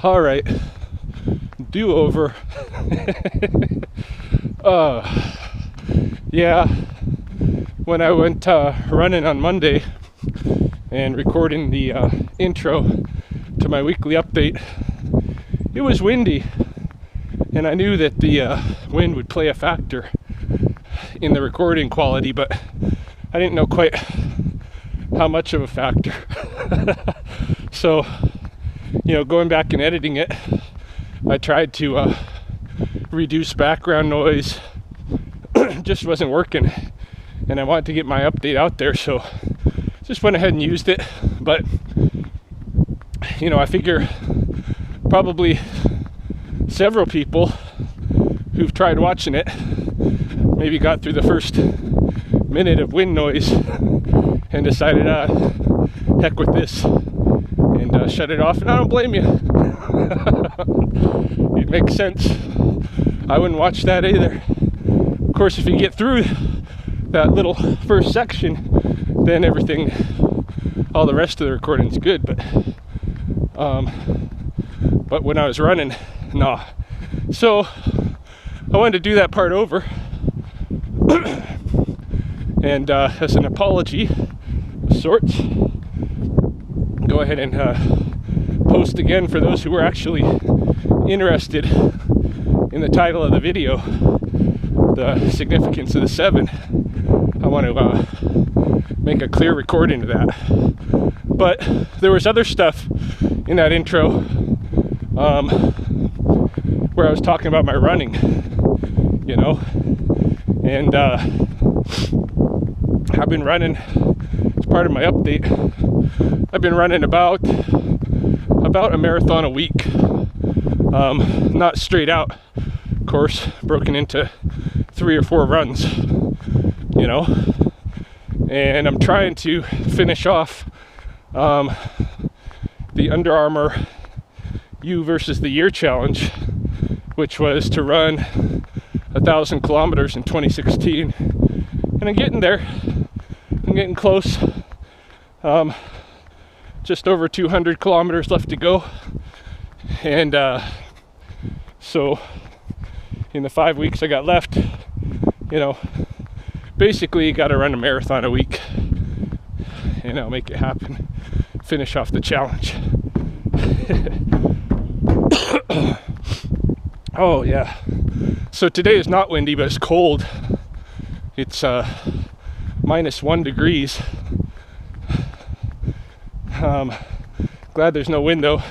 All right, do-over. Yeah, when I went running on Monday and recording the intro to my weekly update, it was windy, and I knew that the wind would play a factor in the recording quality, but I didn't know quite how much of a factor. So, going back and editing it, I tried to reduce background noise. Just wasn't working, and I wanted to get my update out there, so just went ahead and used it. But I figure probably several people who've tried watching it maybe got through the first minute of wind noise and decided, heck with this, and shut it off. And I don't blame you. It makes sense. I wouldn't watch that either. Of course, if you get through that little first section, then everything, all the rest of the recording's good. But when I was running, nah. So I wanted to do that part over, and as an apology of sorts, go ahead and post again for those who were actually interested in the title of the video, the significance of the 7. I want to make a clear recording of that. But there was other stuff in that intro where I was talking about my running, and I've been running, as part of my update, I've been running about a marathon a week. Not straight out, of course, broken into 3 or 4 runs, and I'm trying to finish off the Under Armour You versus the Year challenge, which was to run 1,000 kilometers in 2016, and I'm getting there. I'm getting close. Just over 200 kilometers left to go, and so in the 5 weeks I got left, basically you got to run a marathon a week, and I'll make it happen, finish off the challenge. Oh yeah, so today is not windy, but it's cold. It's -1 degrees. Glad there's no wind though.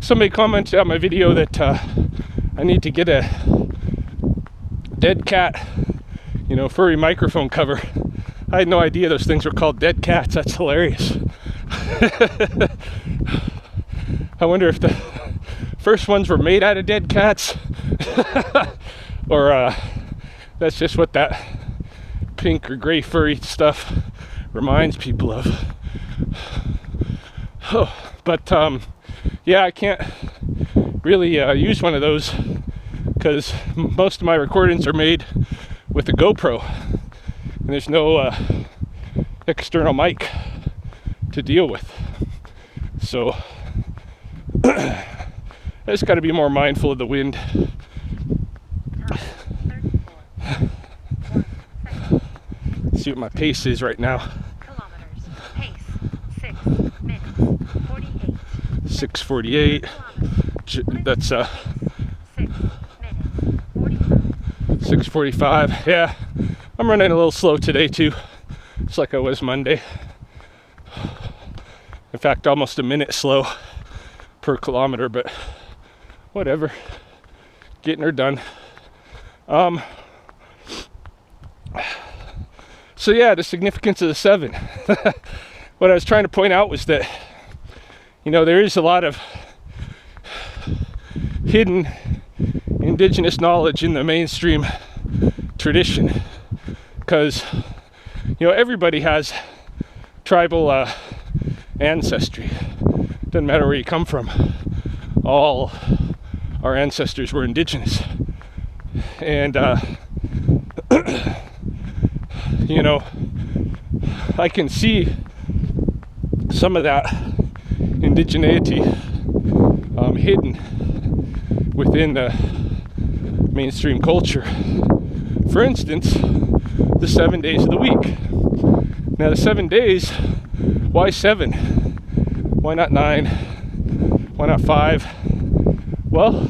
Somebody commented on my video that I need to get a dead cat, furry microphone cover. I had no idea those things were called dead cats. That's hilarious. I wonder if the first ones were made out of dead cats, or that's just what that pink or gray furry stuff reminds people of. Oh, but yeah, I can't really use one of those because most of my recordings are made with a GoPro, and there's no external mic to deal with. So I just got to be more mindful of the wind. See what my pace is right now. 6:48. That's 6:45. Yeah, I'm running a little slow today too, just like I was Monday. In fact, almost a minute slow per kilometer, but whatever, getting her done. So yeah, the significance of the 7. What I was trying to point out was that there is a lot of hidden indigenous knowledge in the mainstream tradition, because everybody has tribal ancestry. Doesn't matter where you come from. All our ancestors were indigenous, and I can see some of that indigeneity hidden within the mainstream culture. For instance, the 7 days of the week. Now, the 7 days, why 7? Why not 9? Why not 5? Well,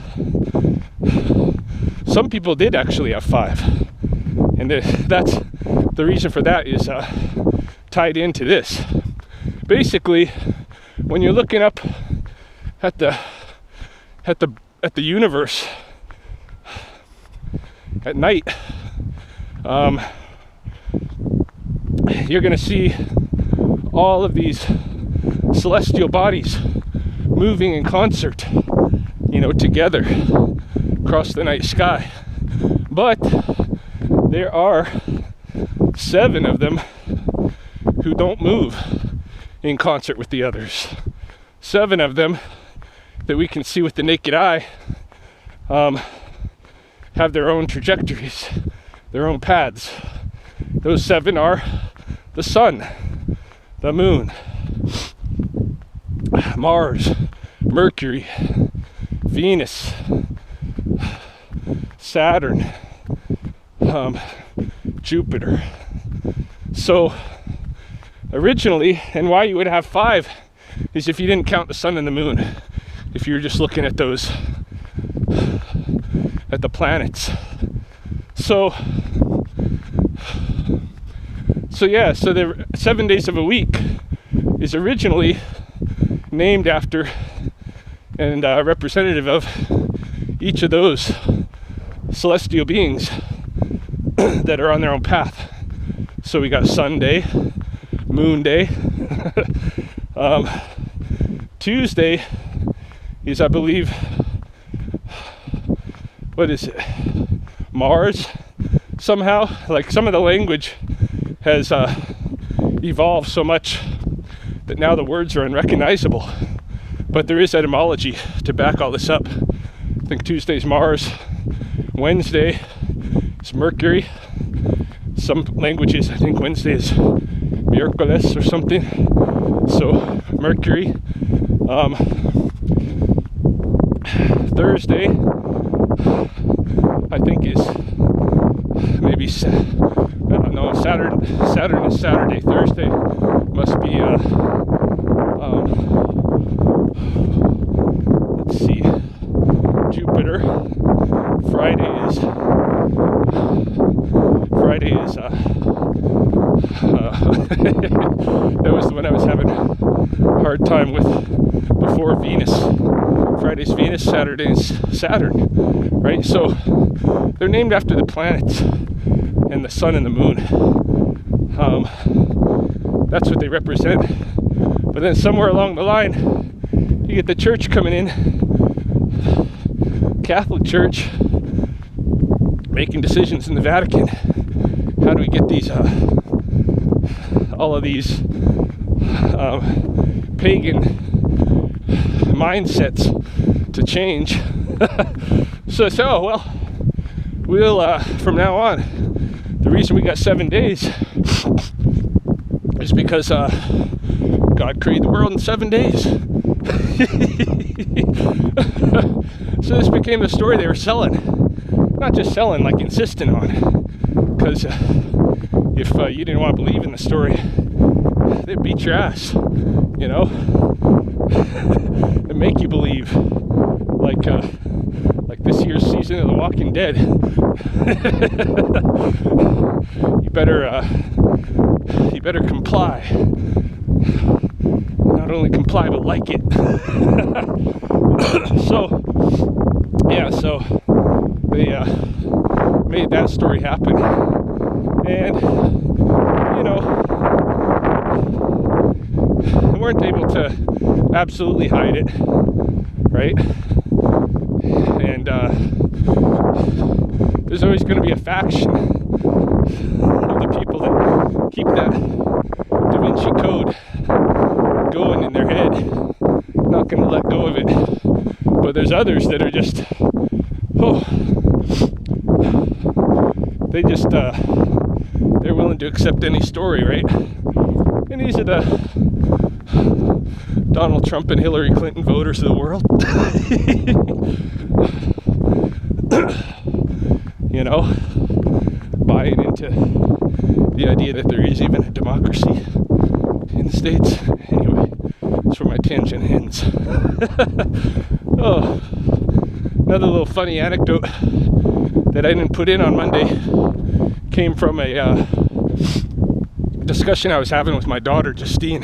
some people did actually have 5. And that's the reason for that is tied into this. Basically, when you're looking up at the universe at night, you're going to see all of these celestial bodies moving in concert, together across the night sky. But there are 7 of them who don't move in concert with the others. 7 of them that we can see with the naked eye have their own trajectories, their own paths. Those 7 are the sun, the moon, Mars, Mercury, Venus, Saturn, Jupiter. So originally, and why you would have 5 is if you didn't count the sun and the moon. If you were just looking at those, at the planets. So the 7 days of a week is originally named after and representative of each of those celestial beings that are on their own path. So we got Sunday, Moon Day. Tuesday is, I believe, what is it? Mars, somehow. Like, some of the language has evolved so much that now the words are unrecognizable. But there is etymology to back all this up. I think Tuesday's Mars, Wednesday is Mercury. Some languages, I think Wednesday is Miércoles or something. So Mercury. Thursday, I think is maybe no, Saturn is Saturday. Thursday must be let's see, Jupiter. Friday is that was the one I was having a hard time with before. Venus. Friday's Venus, Saturday's Saturn, right? So they're named after the planets and the sun and the moon. That's what they represent. But then somewhere along the line, you get the church coming in, Catholic Church, making decisions in the Vatican. How do we get these, all of these pagan mindsets to change? So we'll from now on, the reason we got 7 days is because God created the world in 7 days. So this became the story they were selling. Not just selling, like insisting on. Because if you didn't want to believe in the story, they'd beat your ass, and make you believe. Like this year's season of The Walking Dead. You better comply. Not only comply, but like it. So they made that story happen, and they weren't able to absolutely hide it, right? And there's always going to be a faction of the people that keep that Da Vinci Code going in their head, not going to let go of it. But there's others that are just, they're willing to accept any story, right? And these are the Donald Trump and Hillary Clinton voters of the world. know, buying into the idea that there is even a democracy in the States. Anyway, that's where my tangent ends. Oh, another little funny anecdote that I didn't put in on Monday came from a discussion I was having with my daughter, Justine,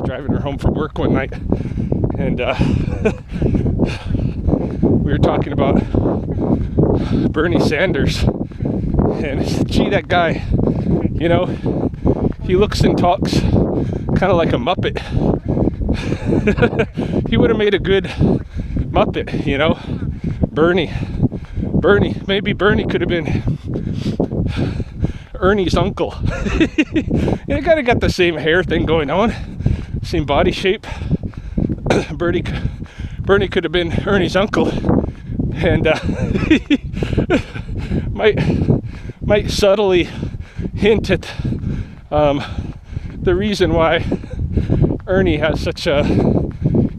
driving her home from work one night. And we were talking about Bernie Sanders. And gee, that guy, you know, he looks and talks kind of like a Muppet. He would have made a good Muppet, you know. Bernie, maybe Bernie could have been Ernie's uncle. You kind of got the same hair thing going on, same body shape. Bernie could have been Ernie's uncle, and might subtly hint at the reason why Ernie has such a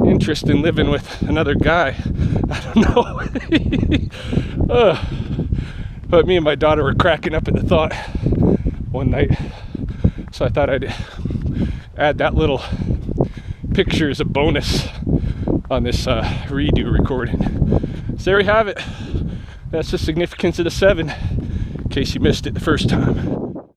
interest in living with another guy. I don't know. But me and my daughter were cracking up at the thought one night, so I thought I'd add that little picture as a bonus on this redo recording. So there we have it. That's the significance of the 7, in case you missed it the first time.